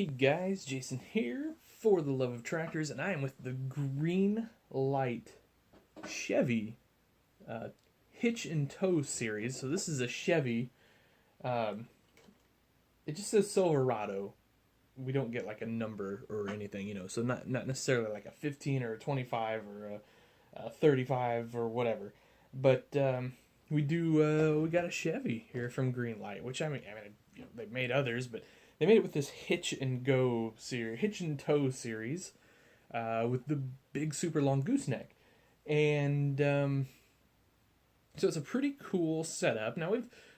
Hey guys, Jason here for the love of tractors, and I am with the Greenlight Chevy uh, hitch and tow series. So this is a Chevy. Um, it just says Silverado. We don't get like a number or anything, So not necessarily like a 15 or a 25 or a 35 or whatever, but we got a Chevy here from Greenlight, which they've made others, but they made it with this hitch and tow series, with the big super long gooseneck, and so it's a pretty cool setup. Now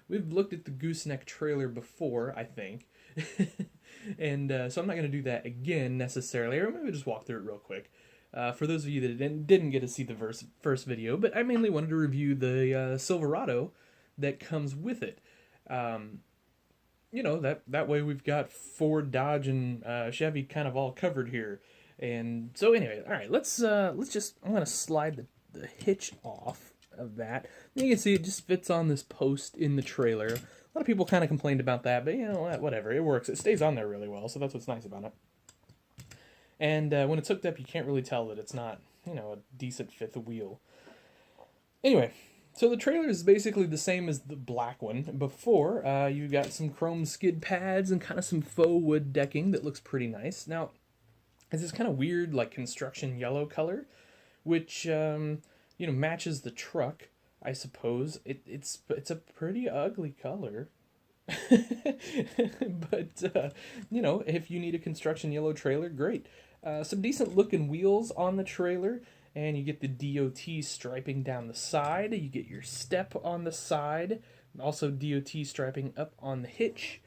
we've looked at the gooseneck trailer before, I think, and so I'm not going to do that again necessarily, or maybe just walk through it real quick. For those of you that didn't get to see the first video, but I mainly wanted to review the Silverado that comes with it. That way we've got Ford, Dodge, and Chevy kind of all covered here. And so anyway, all right, I'm gonna slide the hitch off of that. And you can see it just fits on this post in the trailer. A lot of people kind of complained about that, but whatever, it works. It stays on there really well, so that's what's nice about it. And when it's hooked up, you can't really tell that it's not, a decent fifth wheel. Anyway, so the trailer is basically the same as the black one before. You got some chrome skid pads and kind of some faux wood decking that looks pretty nice. Now, it's this kind of weird, like, construction yellow color, which, matches the truck, I suppose. It's a pretty ugly color. But, if you need a construction yellow trailer, great. Some decent looking wheels on the trailer, and you get the DOT striping down the side. You get your step on the side, and also DOT striping up on the hitch.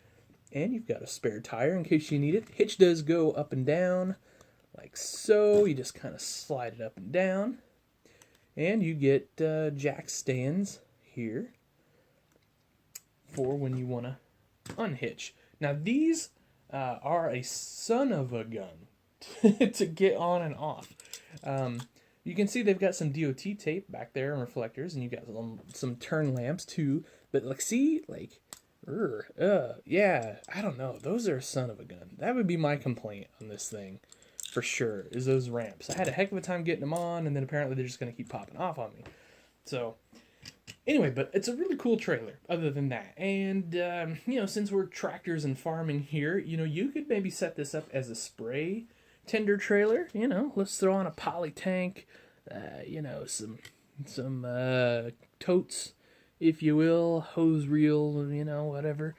And you've got a spare tire in case you need it. Hitch does go up and down, like so. You just kind of slide it up and down. And you get jack stands here for when you want to unhitch. Now these are a son of a gun to get on and off. You can see they've got some DOT tape back there and reflectors, and you've got some turn lamps too. But yeah, I don't know. Those are a son of a gun. That would be my complaint on this thing, for sure, is those ramps. I had a heck of a time getting them on, and then apparently they're just going to keep popping off on me. So anyway, but it's a really cool trailer, other than that. And, since we're tractors and farming here, you could maybe set this up as a spray tender trailer. Let's throw on a poly tank, some totes, if you will, hose reel, whatever.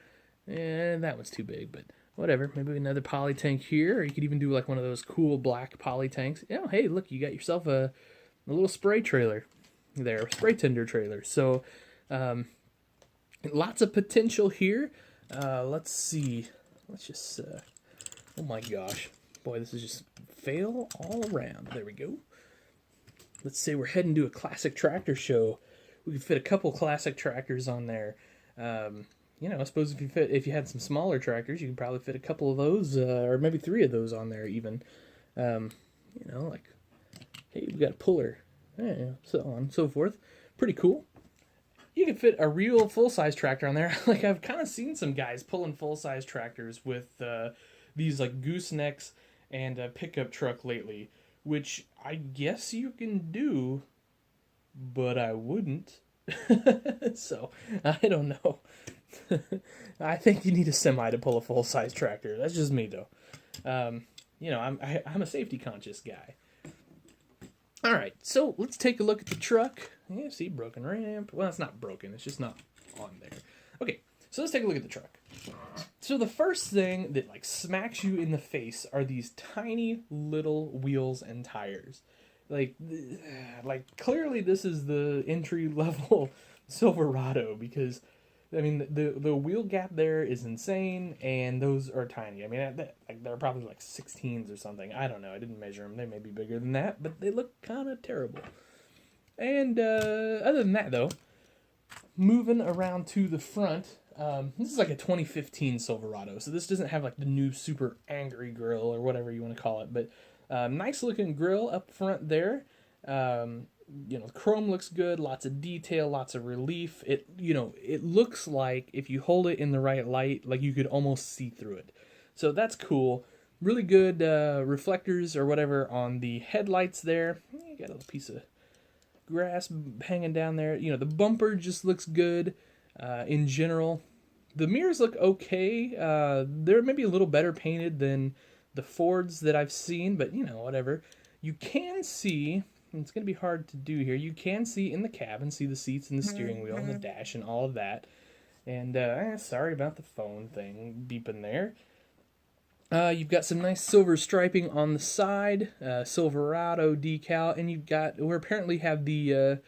That one's too big, but whatever. Maybe another poly tank here, or you could even do like one of those cool black poly tanks. Hey, look, you got yourself a little spray trailer there, spray tender trailer. So lots of potential here. Let's see. Let's just oh my gosh, boy, this is just fail all around. There we go. Let's say we're heading to a classic tractor show. We could fit a couple classic tractors on there. I suppose if you had some smaller tractors, you could probably fit a couple of those, or maybe 3 of those on there even. Like, hey, we got a puller, so on and so forth. Pretty cool. You could fit a real full-size tractor on there. Like, I've kind of seen some guys pulling full-size tractors with these like goosenecks and a pickup truck lately, which I guess you can do, but I wouldn't. So I don't know. I think you need a semi to pull a full-size tractor. That's just me, though. I'm a safety conscious guy. All right, so let's take a look at the truck. Yeah, see, broken ramp. Well, it's not broken. It's just not on there. Okay, so let's take a look at the truck. So the first thing that like smacks you in the face are these tiny little wheels and tires. Like clearly this is the entry level Silverado, because I mean the wheel gap there is insane, and those are tiny. I mean they're probably like 16s or something. I don't know. I didn't measure them. They may be bigger than that, but they look kind of terrible. And other than that, though, moving around to the front. This is like a 2015 Silverado, so this doesn't have like the new super angry grill or whatever you want to call it, but nice looking grill up front there. The chrome looks good, lots of detail, lots of relief. It looks like if you hold it in the right light, like you could almost see through it. So that's cool. Really good reflectors or whatever on the headlights there. You got a little piece of grass hanging down there. You know, the bumper just looks good in general. The mirrors look okay. They're maybe a little better painted than the Fords that I've seen, but you know, whatever. You can see, and it's going to be hard to do here, you can see in the cabin, see the seats and the steering wheel and the dash and all of that. And sorry about the phone thing beeping there. You've got some nice silver striping on the side, Silverado decal, and we apparently have the,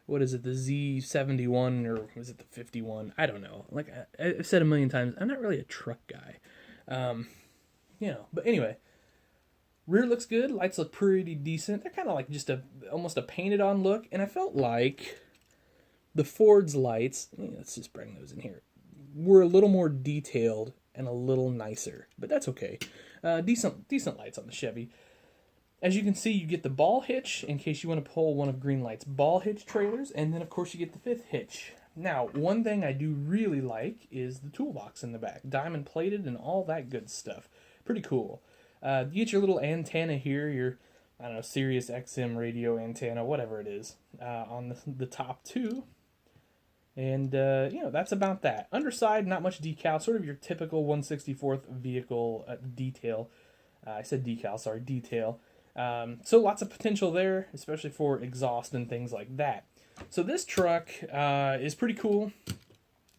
what is it, the Z71, or was it the 51? I don't know. Like I've said a million times, I'm not really a truck guy. You know, but anyway, rear looks good, lights look pretty decent. They're kind of like just almost a painted on look, and I felt like the Ford's lights, let's just bring those in here, were a little more detailed and a little nicer, but that's okay. Decent lights on the Chevy. As you can see, you get the ball hitch in case you want to pull one of Greenlight's ball hitch trailers, and then of course you get the 5th hitch. Now, one thing I do really like is the toolbox in the back, diamond plated and all that good stuff. Pretty cool. You get your little antenna here, your, I don't know, Sirius XM radio antenna, whatever it is, on the top too. And, you know, that's about that. Underside, not much decal, sort of your typical 1/64th vehicle detail. I said decal, sorry, detail. So lots of potential there, especially for exhaust and things like that. So this truck is pretty cool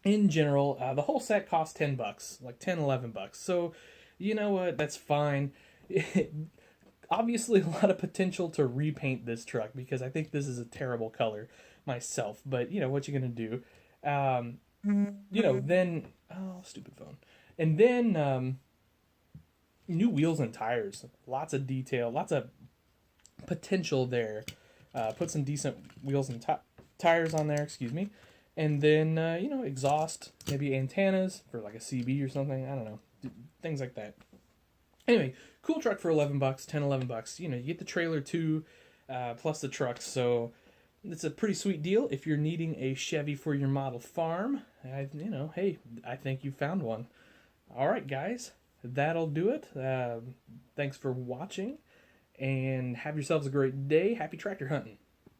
in general. The whole set costs $10, like $10-11. So, you know what, that's fine. Obviously a lot of potential to repaint this truck because I think this is a terrible color myself, but you know what you're gonna do. You know, then stupid phone. And then new wheels and tires, lots of detail, lots of potential there. Put some decent wheels and tires on there, excuse me. And then you know, exhaust, maybe antennas for like a CB or something, I don't know, things like that. Anyway, cool truck for $11, $10-11. You know, you get the trailer too, plus the truck, so it's a pretty sweet deal if you're needing a Chevy for your model farm. You know, hey, I think you found one. All right, guys, that'll do it. Thanks for watching, and have yourselves a great day. Happy tractor hunting.